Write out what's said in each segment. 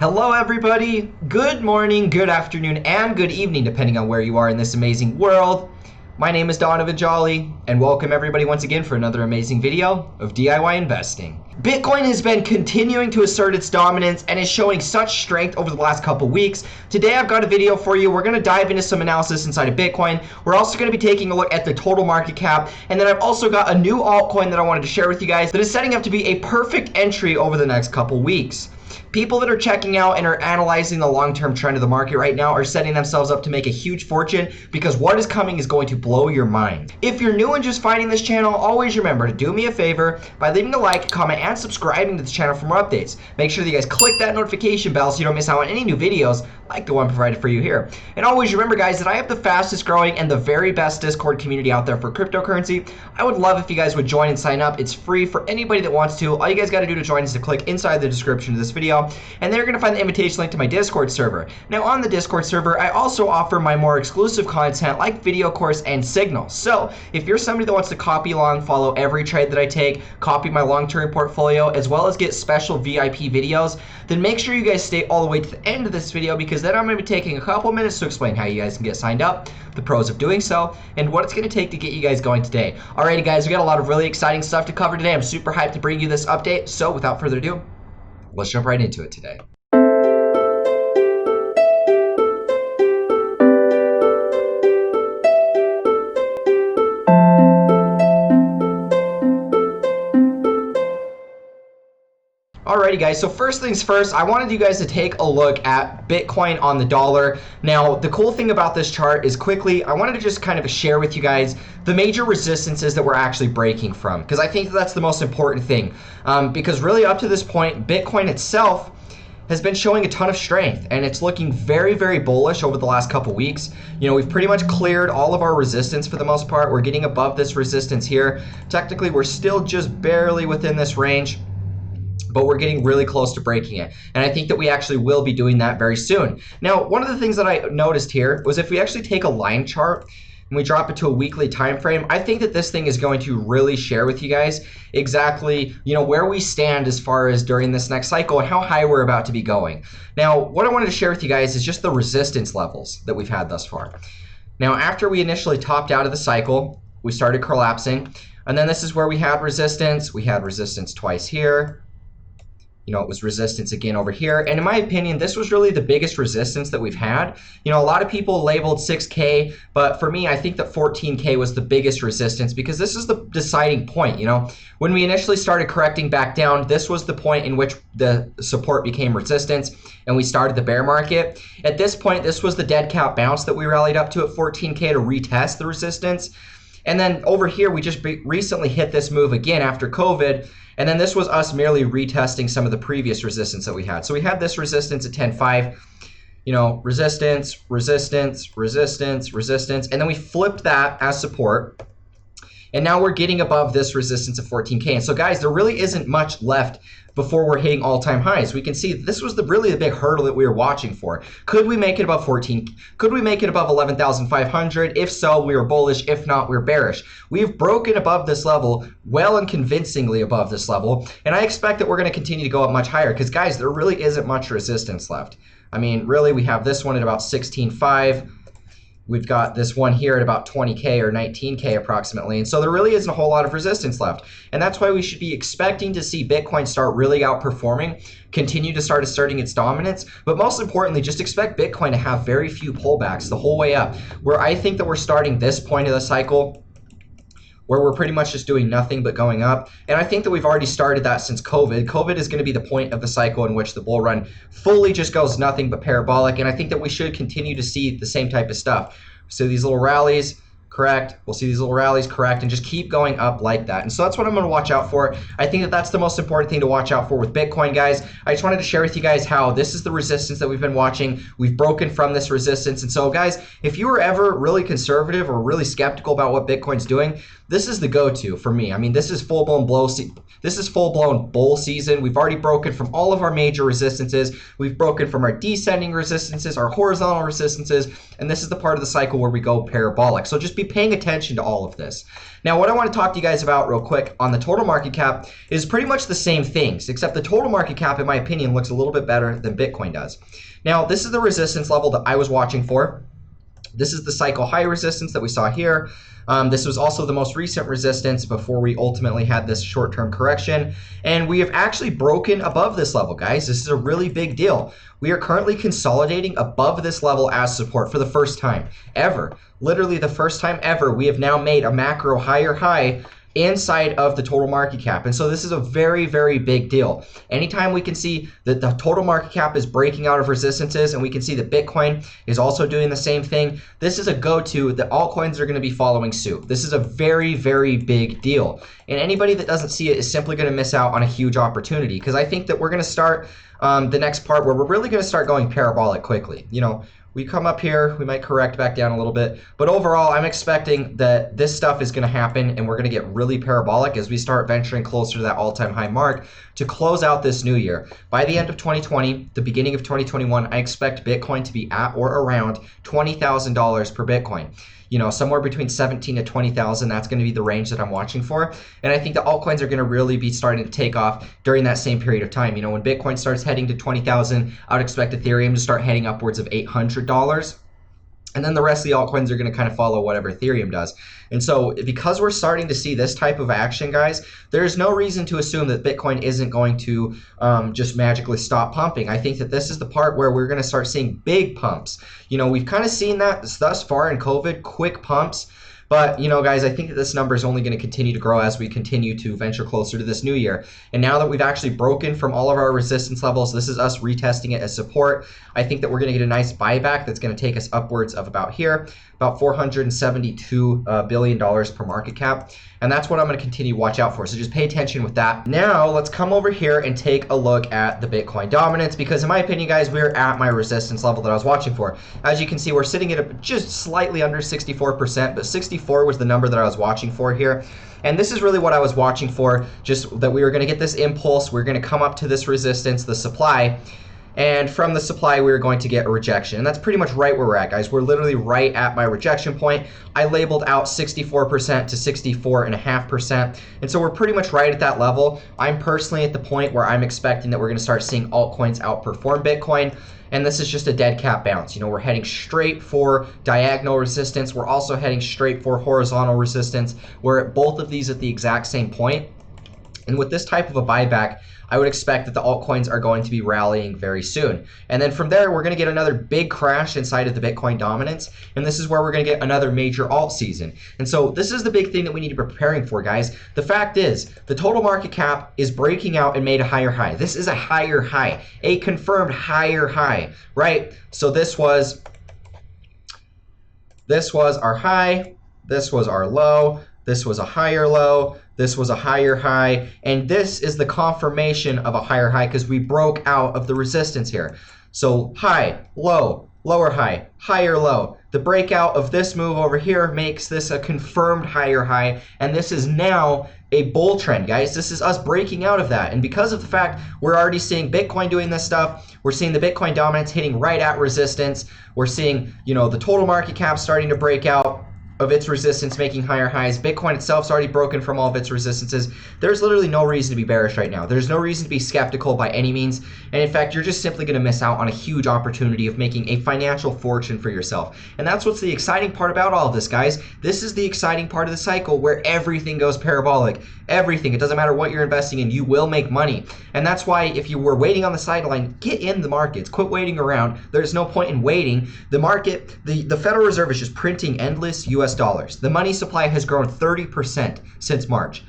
Hello everybody, good morning, good afternoon, and good evening depending on where you are in this amazing world. My name is Donovan Jolly, and welcome everybody once again for another amazing video of DIY investing. Bitcoin has been continuing to assert its dominance and is showing such strength over the last couple weeks. Today I've got a video for you. We're going to dive into some analysis inside of Bitcoin. We're also going to be taking a look at the total market cap, and then I've also got a new altcoin that I wanted to share with you guys that is setting up to be a perfect entry over the next couple weeks. People that are checking out and are analyzing the long-term trend of the market right now are setting themselves up to make a huge fortune because what is coming is going to blow your mind. If you're new and just finding this channel, always remember to do me a favor by leaving a like, comment, and subscribing to this channel for more updates. Make sure that you guys click that notification bell so you don't miss out on any new videos like the one provided for you here. And always remember, guys, that I have the fastest growing and the very best Discord community out there for cryptocurrency. I would love if you guys would join and sign up. It's free for anybody that wants to. All you guys got to do to join is to click inside the description of this video, and they're going to find the invitation link to my Discord server. Now on the Discord server, I also offer my more exclusive content like video course and signals. So if you're somebody that wants to copy along, follow every trade that I take, copy my long-term portfolio, as well as get special VIP videos, then make sure you guys stay all the way to the end of this video because then I'm going to be taking a couple minutes to explain how you guys can get signed up, the pros of doing so, and what it's going to take to get you guys going today. Alrighty guys, we got a lot of really exciting stuff to cover today. I'm super hyped to bring you this update. So without further ado, let's jump right into it today. Alrighty guys, so first things first, I wanted you guys to take a look at Bitcoin on the dollar. Now, the cool thing about this chart is quickly, I wanted to just kind of share with you guys the major resistances that we're actually breaking from, because I think that's the most important thing. Because really up to this point, Bitcoin itself has been showing a ton of strength, and it's looking very, very bullish over the last couple weeks. You know, we've pretty much cleared all of our resistance for the most part. We're getting above this resistance here. Technically, we're still just barely within this range, but we're getting really close to breaking it. And I think that we actually will be doing that very soon. Now, one of the things that I noticed here was if we actually take a line chart and we drop it to a weekly time frame, I think that this thing is going to really share with you guys exactly, you know, where we stand as far as during this next cycle and how high we're about to be going. Now, what I wanted to share with you guys is just the resistance levels that we've had thus far. Now, after we initially topped out of the cycle, we started collapsing, and then this is where we had resistance. We had resistance twice here. You know, it was resistance again over here. And in my opinion, this was really the biggest resistance that we've had. You know, a lot of people labeled 6K, but for me, I think that 14K was the biggest resistance because this is the deciding point. You know, when we initially started correcting back down, this was the point in which the support became resistance and we started the bear market. At this point, this was the dead cat bounce that we rallied up to at 14K to retest the resistance. And then over here, we just recently hit this move again after COVID. And then this was us merely retesting some of the previous resistance that we had. So we had this resistance at 10.5, you know, resistance, resistance, resistance, resistance. And then we flipped that as support. And now we're getting above this resistance of 14K. And so guys, there really isn't much left before we're hitting all-time highs. We can see this was really the big hurdle that we were watching for. Could we make it above 14? Could we make it above 11,500? If so, we were bullish. If not, we're bearish. We've broken above this level, well and convincingly above this level. And I expect that we're going to continue to go up much higher because, guys, there really isn't much resistance left. I mean, really, we have this one at about 16.5. We've got this one here at about 20K or 19K approximately. And so there really isn't a whole lot of resistance left. And that's why we should be expecting to see Bitcoin start really outperforming, continue to start asserting its dominance. But most importantly, just expect Bitcoin to have very few pullbacks the whole way up. Where I think that we're starting this point of the cycle where we're pretty much just doing nothing but going up. And I think that we've already started that since COVID. COVID is going to be the point of the cycle in which the bull run fully just goes nothing but parabolic. And I think that we should continue to see the same type of stuff. So these little rallies, correct. We'll see these little rallies, correct, and just keep going up like that. And so that's what I'm going to watch out for. I think that that's the most important thing to watch out for with Bitcoin, guys. I just wanted to share with you guys how this is the resistance that we've been watching. We've broken from this resistance. And so, guys, if you were ever really conservative or really skeptical about what Bitcoin's doing, this is the go-to for me. I mean, this is full-blown bull season. We've already broken from all of our major resistances. We've broken from our descending resistances, our horizontal resistances, and this is the part of the cycle where we go parabolic. So just be paying attention to all of this. Now, what I want to talk to you guys about real quick on the total market cap is pretty much the same things, except the total market cap, in my opinion, looks a little bit better than Bitcoin does. Now, this is the resistance level that I was watching for. This is the cycle high resistance that we saw here. This was also the most recent resistance before we ultimately had this short-term correction. And we have actually broken above this level, guys. This is a really big deal. We are currently consolidating above this level as support for the first time ever. Literally the first time ever, we have now made a macro higher high inside of the total market cap. And so this is a very, very big deal. Anytime we can see that the total market cap is breaking out of resistances and we can see that Bitcoin is also doing the same thing, this is a go-to that altcoins are going to be following suit. This is a very, very big deal. And anybody that doesn't see it is simply going to miss out on a huge opportunity, because I think that we're going to start the next part where we're really going to start going parabolic quickly. You know, we come up here, we might correct back down a little bit, but overall, I'm expecting that this stuff is going to happen and we're going to get really parabolic as we start venturing closer to that all-time high mark to close out this new year. By the end of 2020, the beginning of 2021, I expect Bitcoin to be at or around $20,000 per Bitcoin. You know, somewhere between 17 to 20,000, that's going to be the range that I'm watching for. And I think the altcoins are going to really be starting to take off during that same period of time. You know, when Bitcoin starts heading to 20,000, I would expect Ethereum to start heading upwards of $800. And then the rest of the altcoins are going to kind of follow whatever Ethereum does. And so because we're starting to see this type of action, guys, there's no reason to assume that Bitcoin isn't going to just magically stop pumping. I think that this is the part where we're going to start seeing big pumps. You know, we've kind of seen that thus far in COVID, quick pumps. But, you know, guys, I think that this number is only going to continue to grow as we continue to venture closer to this new year. And now that we've actually broken from all of our resistance levels, this is us retesting it as support. I think that we're going to get a nice buyback that's going to take us upwards of about here, about $472 billion per market cap. And that's what I'm going to continue to watch out for. So just pay attention with that. Now let's come over here and take a look at the Bitcoin dominance, because in my opinion, guys, we're at my resistance level that I was watching for. As you can see, we're sitting at just slightly under 64%, but 64 was the number that I was watching for here. And this is really what I was watching for, just that we were going to get this impulse. We're going to come up to this resistance, the supply. And from the supply, we were going to get a rejection. And that's pretty much right where we're at, guys. We're literally right at my rejection point. I labeled out 64% to 64.5%. And so we're pretty much right at that level. I'm personally at the point where I'm expecting that we're going to start seeing altcoins outperform Bitcoin. And this is just a dead cat bounce. You know, we're heading straight for diagonal resistance. We're also heading straight for horizontal resistance. We're at both of these at the exact same point. And with this type of a buyback, I would expect that the altcoins are going to be rallying very soon. And then from there, we're going to get another big crash inside of the Bitcoin dominance. And this is where we're going to get another major alt season. And so this is the big thing that we need to be preparing for, guys. The fact is, the total market cap is breaking out and made a higher high. This is a higher high, a confirmed higher high, right? So this was our high, this was our low, this was a higher low, this was a higher high, and this is the confirmation of a higher high because we broke out of the resistance here. So high, low, lower high, higher low. The breakout of this move over here makes this a confirmed higher high, and this is now a bull trend, guys. This is us breaking out of that. And because of the fact we're already seeing Bitcoin doing this stuff, we're seeing the Bitcoin dominance hitting right at resistance. We're seeing, you know, the total market cap starting to break out of its resistance, making higher highs. Bitcoin itself's already broken from all of its resistances. There's literally no reason to be bearish right now. There's no reason to be skeptical by any means. And in fact, you're just simply going to miss out on a huge opportunity of making a financial fortune for yourself. And that's what's the exciting part about all of this, guys. This is the exciting part of the cycle where everything goes parabolic. Everything. It doesn't matter what you're investing in. You will make money. And that's why if you were waiting on the sideline, get in the markets. Quit waiting around. There's no point in waiting. The market, the Federal Reserve is just printing endless US dollars. The money supply has grown 30% since March.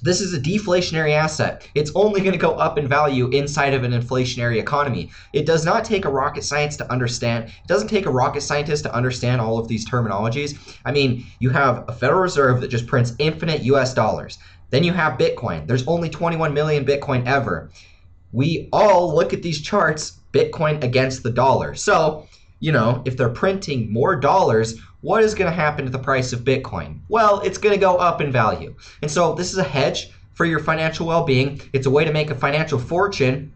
This is a deflationary asset. It's only going to go up in value inside of an inflationary economy. It does not take a rocket science to understand. It doesn't take a rocket scientist to understand all of these terminologies. I mean, you have a Federal Reserve that just prints infinite US dollars. Then you have Bitcoin. There's only 21 million Bitcoin ever. We all look at these charts, Bitcoin against the dollar. So if they're printing more dollars, what is going to happen to the price of Bitcoin? Well, it's going to go up in value. And so this is a hedge for your financial well-being. It's a way to make a financial fortune.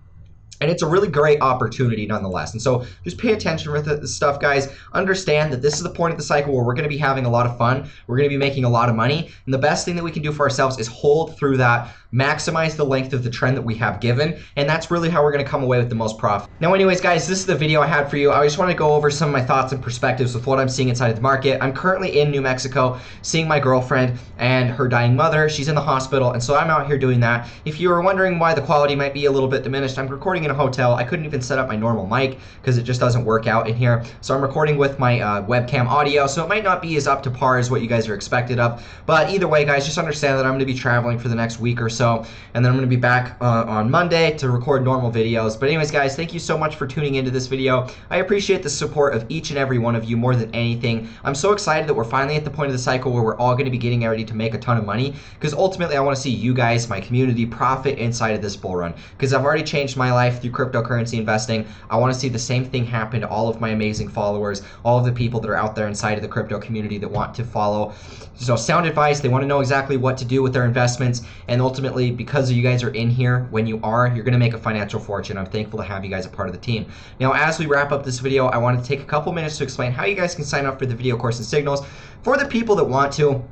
And it's a really great opportunity nonetheless. And so just pay attention with this stuff, guys. Understand that this is the point of the cycle where we're going to be having a lot of fun. We're going to be making a lot of money. And the best thing that we can do for ourselves is hold through that, maximize the length of the trend that we have given. And that's really how we're going to come away with the most profit. Now, anyways, guys, this is the video I had for you. I just want to go over some of my thoughts and perspectives with what I'm seeing inside of the market. I'm currently in New Mexico seeing my girlfriend and her dying mother. She's in the hospital. And so I'm out here doing that. If you were wondering why the quality might be a little bit diminished, I'm recording in a hotel. I couldn't even set up my normal mic because it just doesn't work out in here. So I'm recording with my webcam audio, so it might not be as up to par as what you guys are expected of. But either way, guys, just understand that I'm going to be traveling for the next week or so, and then I'm going to be back on Monday to record normal videos. But anyways, guys, thank you so much for tuning into this video. I appreciate the support of each and every one of you more than anything. I'm so excited that we're finally at the point of the cycle where we're all going to be getting ready to make a ton of money, because ultimately I want to see you guys, my community, profit inside of this bull run, because I've already changed my life through cryptocurrency investing. I want to see the same thing happen to all of my amazing followers, all of the people that are out there inside of the crypto community that want to follow sound advice. They want to know exactly what to do with their investments, and ultimately, because you guys are in here, when you're going to make a financial fortune. I'm thankful to have you guys a part of the team. Now, as we wrap up this video, I want to take a couple minutes to explain how you guys can sign up for the video course and signals for the people that want to.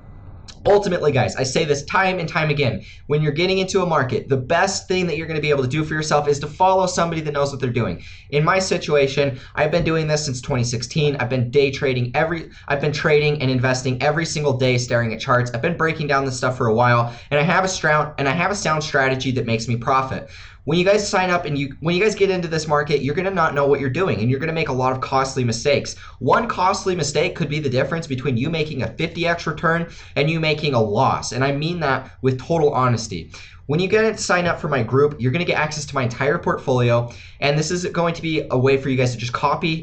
Ultimately, guys, I say this time and time again, when you're getting into a market, the best thing that you're going to be able to do for yourself is to follow somebody that knows what they're doing. In my situation, I've been doing this since 2016. I've been trading and investing every single day, staring at charts. I've been breaking down this stuff for a while, and I have a sound strategy that makes me profit. When you guys sign up and when you guys get into this market, you're going to not know what you're doing, and you're going to make a lot of costly mistakes. One costly mistake could be the difference between you making a 50x return and you making a loss. And I mean that with total honesty. When you get to sign up for my group, you're going to get access to my entire portfolio, and this is going to be a way for you guys to just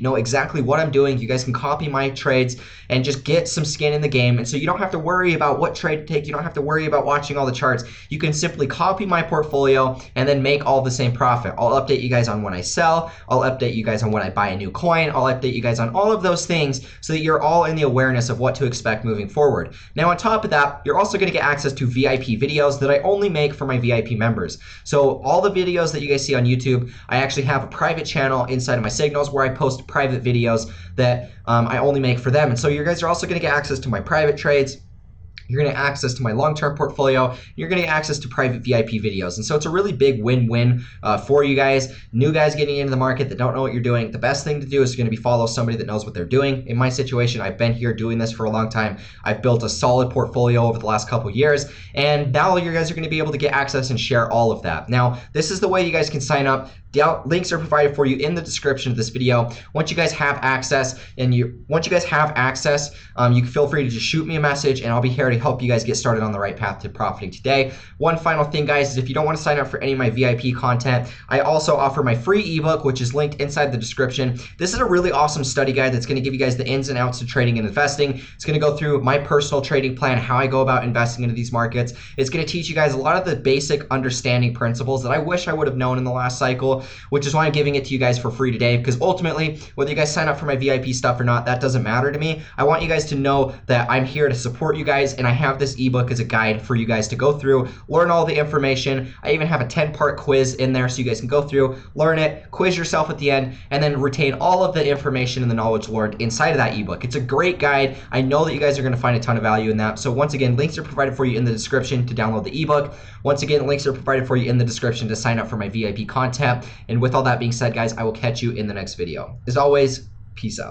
know exactly what I'm doing. You guys can copy my trades and just get some skin in the game, and so you don't have to worry about what trade to take. You don't have to worry about watching all the charts. You can simply copy my portfolio and then make all the same profit. I'll update you guys on when I sell. I'll update you guys on when I buy a new coin. I'll update you guys on all of those things so that you're all in the awareness of what to expect moving forward. Now, on top of that, you're also going to get access to VIP videos that I only make for my VIP members. So all the videos that you guys see on YouTube, I actually have a private channel inside of my signals where I post private videos that I only make for them. And so you guys are also going to get access to my private trades. You're going to get access to my long-term portfolio. You're going to get access to private VIP videos. And so it's a really big win-win for you guys. New guys getting into the market that don't know what you're doing. The best thing to do is going to be follow somebody that knows what they're doing. In my situation, I've been here doing this for a long time. I've built a solid portfolio over the last couple years. And now you guys are going to be able to get access and share all of that. Now, this is the way you guys can sign up. The links are provided for you in the description of this video. Once you guys have access, you can feel free to just shoot me a message, and I'll be here to help you guys get started on the right path to profiting today. One final thing, guys, is if you don't want to sign up for any of my VIP content, I also offer my free ebook, which is linked inside the description. This is a really awesome study guide that's going to give you guys the ins and outs of trading and investing. It's going to go through my personal trading plan, how I go about investing into these markets. It's going to teach you guys a lot of the basic understanding principles that I wish I would have known in the last cycle, which is why I'm giving it to you guys for free today, because ultimately, whether you guys sign up for my VIP stuff or not, that doesn't matter to me. I want you guys to know that I'm here to support you guys, and I have this ebook as a guide for you guys to go through, learn all the information. I even have a 10-part quiz in there so you guys can go through, learn it, quiz yourself at the end, and then retain all of the information and the knowledge learned inside of that ebook. It's a great guide. I know that you guys are going to find a ton of value in that. So once again, links are provided for you in the description to download the ebook. Once again, links are provided for you in the description to sign up for my VIP content. And with all that being said, guys, I will catch you in the next video. As always, peace out.